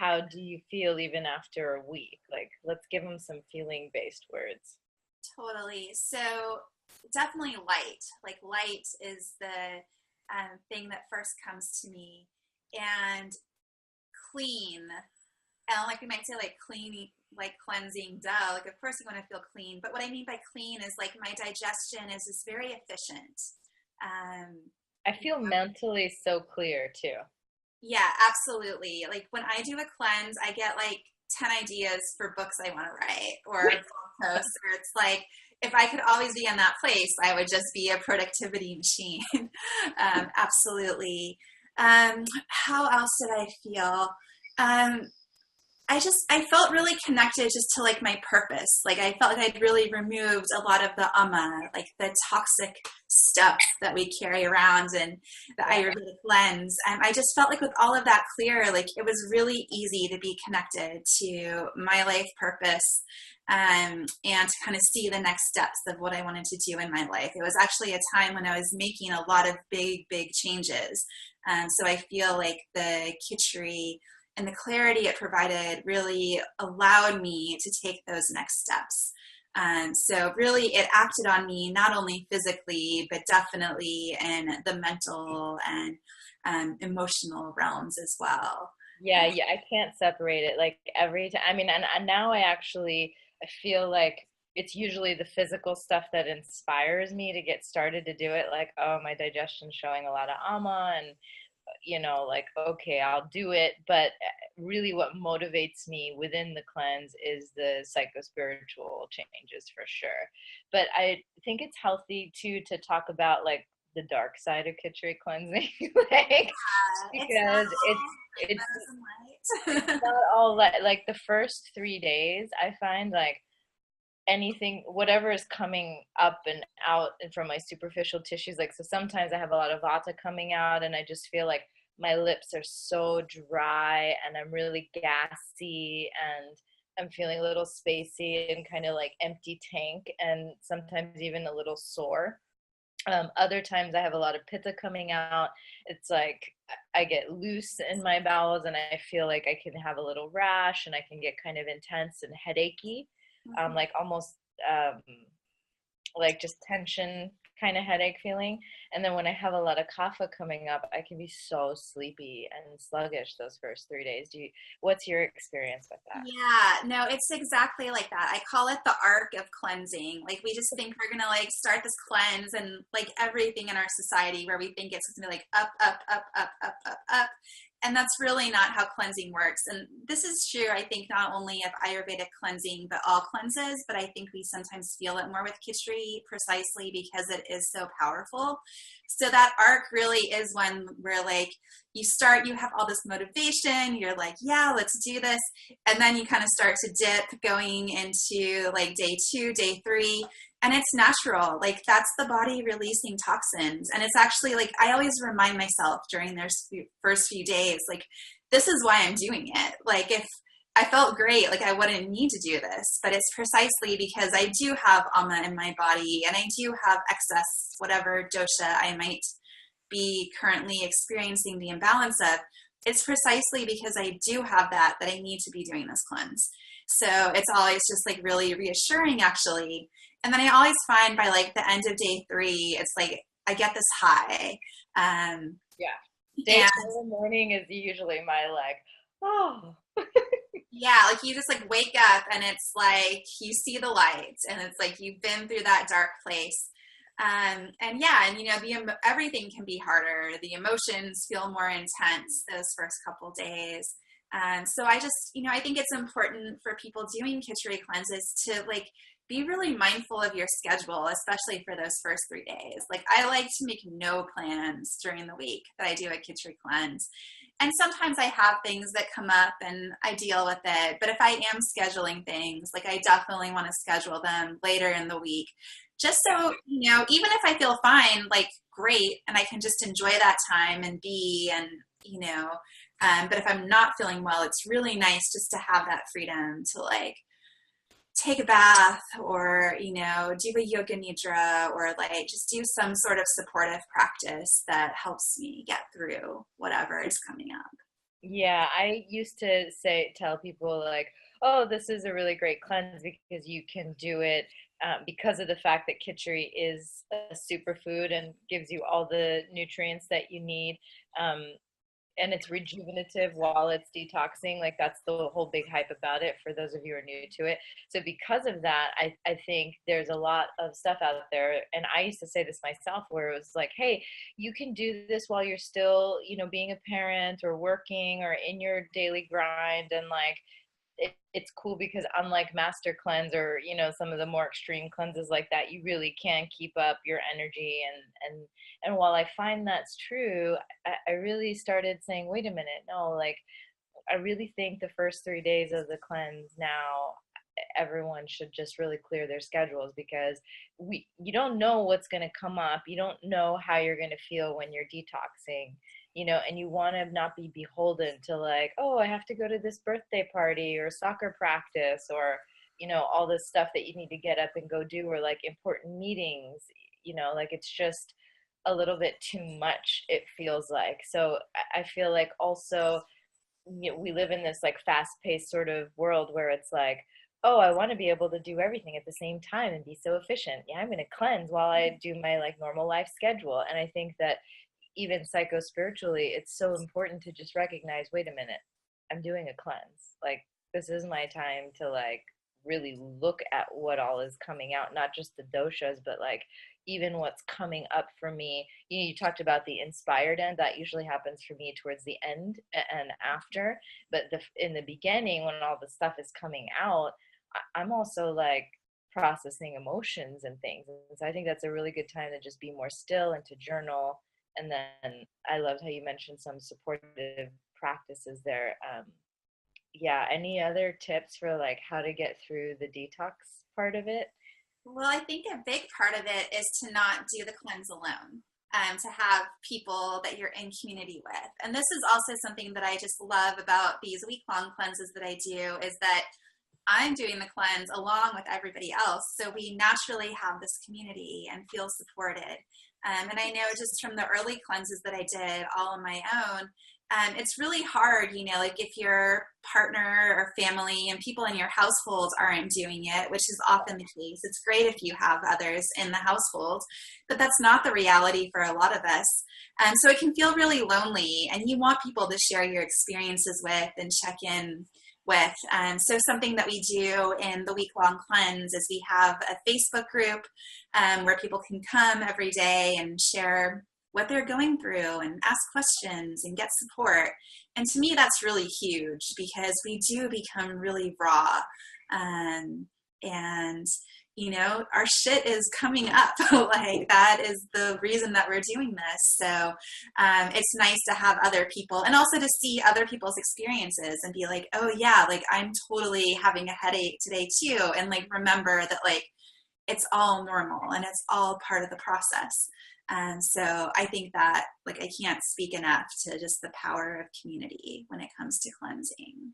how do you feel even after a week? Like, let's give them some feeling-based words. Totally. So definitely light. Like light is the thing that first comes to me, and clean. And like we might say, like clean, like cleansing. Duh. Like of course you want to feel clean, but what I mean by clean is like my digestion is just very efficient. Um, I feel mentally so clear too. yeah, absolutely. Like when I do a cleanse, I get like 10 ideas for books I want to write or blog posts, or it's like if I could always be in that place, I would just be a productivity machine. Absolutely. How else did I feel? Um, I felt really connected just to like my purpose. Like I felt like I'd really removed a lot of the like the toxic stuff that we carry around and the Ayurvedic lens. I just felt like with all of that clear, like it was really easy to be connected to my life purpose, and to kind of see the next steps of what I wanted to do in my life. It was actually a time when I was making a lot of big changes. So I feel like the kitchery and the clarity it provided really allowed me to take those next steps. So really it acted on me, not only physically, but definitely in the mental and emotional realms as well. Yeah, yeah, I can't separate it. Like every time, I mean, and now I feel like it's usually the physical stuff that inspires me to get started to do it. Like, oh, my digestion's showing a lot of ama, and like, okay, I'll do it. But really, what motivates me within the cleanse is the psychospiritual changes for sure. But I think it's healthy too to talk about like the dark side of kitchery cleansing, like It's not because all it's rainbows and light. not all that. Like the first 3 days, I find like anything, whatever is coming up and out and from my superficial tissues. Like, so sometimes I have a lot of vata coming out, and I just feel like my lips are so dry, and I'm really gassy, and I'm feeling a little spacey and kind of like empty tank, and sometimes even a little sore. Other times I have a lot of pitta coming out. It's like I get loose in my bowels, and I feel like I can have a little rash, and I can get kind of intense and headachy, like almost um, like just tension kind of headache feeling. And then when I have a lot of kapha coming up, I can be so sleepy and sluggish those first 3 days. What's your experience with that? Yeah, no, it's exactly like that. I call it the arc of cleansing. Like we just think we're gonna like start this cleanse, and like everything in our society where we think it's gonna be like up. And that's really not how cleansing works. And this is true, I think, not only of Ayurvedic cleansing, but all cleanses. But I think we sometimes feel it more with kitchery precisely because it is so powerful. So that arc really is when we're like, you have all this motivation, you're like, yeah, let's do this. And then you kind of start to dip going into like day 2, day 3. And it's natural. Like that's the body releasing toxins. And it's actually like, I always remind myself during those first few days, like, this is why I'm doing it. Like if I felt great, like I wouldn't need to do this, but it's precisely because I do have ama in my body, and I do have excess, whatever dosha I might be currently experiencing the imbalance of. It's precisely because I do have that I need to be doing this cleanse. So it's always just like really reassuring actually. And then I always find by like the end of day 3, it's like I get this high. Yeah. Day And 4 morning is usually my like, oh. yeah, like you just like wake up and it's like you see the light, and it's like you've been through that dark place. And yeah, and everything can be harder. The emotions feel more intense those first couple days. So I just, I think it's important for people doing kitchery cleanses to like be really mindful of your schedule, especially for those first 3 days. Like I like to make no plans during the week that I do a kitchery cleanse. And sometimes I have things that come up and I deal with it. But if I am scheduling things, like I definitely want to schedule them later in the week. Just so, even if I feel fine, like great, and I can just enjoy that time and but if I'm not feeling well, it's really nice just to have that freedom to like take a bath or, do a yoga nidra or like just do some sort of supportive practice that helps me get through whatever is coming up. Yeah, I used to tell people like, oh, this is a really great cleanse because you can do it because of the fact that kitchery is a superfood and gives you all the nutrients that you need. Um, and it's rejuvenative while it's detoxing. Like that's the whole big hype about it for those of you who are new to it. So because of that, I think there's a lot of stuff out there. And I used to say this myself where it was like, hey, you can do this while you're still, being a parent or working or in your daily grind. And like it's cool because unlike master cleanse or some of the more extreme cleanses like that, you really can keep up your energy. And while I find that's true, I really started saying, wait a minute, no, like I really think the first 3 days of the cleanse now, everyone should just really clear their schedules because you don't know what's going to come up. You don't know how you're going to feel when you're detoxing, and you want to not be beholden to like, oh, I have to go to this birthday party or soccer practice or all this stuff that you need to get up and go do, or like important meetings, like it's just a little bit too much, it feels like. So I feel like also, we live in this like fast paced sort of world where it's like, oh, I want to be able to do everything at the same time and be so efficient. Yeah, I'm going to cleanse while I do my like normal life schedule. And I think that even psycho spiritually, it's so important to just recognize, wait a minute, I'm doing a cleanse. Like this is my time to like really look at what all is coming out, not just the doshas, but like even what's coming up for me. You talked about the inspired end. That usually happens for me towards the end and after. But in the beginning, when all the stuff is coming out, I'm also like processing emotions and things. And so I think that's a really good time to just be more still and to journal. And then I loved how you mentioned some supportive practices there. Yeah, any other tips for like how to get through the detox part of it? Well, I think a big part of it is to not do the cleanse alone. To have people that you're in community with. And this is also something that I just love about these week-long cleanses that I do is that I'm doing the cleanse along with everybody else. So we naturally have this community and feel supported. And I know just from the early cleanses that I did all on my own, it's really hard, like if your partner or family and people in your household aren't doing it, which is often the case. It's great if you have others in the household, but that's not the reality for a lot of us. So it can feel really lonely, and you want people to share your experiences with and check in with. So something that we do in the week-long cleanse is we have a Facebook group where people can come every day and share what they're going through and ask questions and get support. And to me, that's really huge because we do become really raw. And our shit is coming up. Like that is the reason that we're doing this. So it's nice to have other people and also to see other people's experiences and be like, oh yeah, like I'm totally having a headache today too. And like, remember that like, it's all normal and it's all part of the process. And so I think that like, I can't speak enough to just the power of community when it comes to cleansing.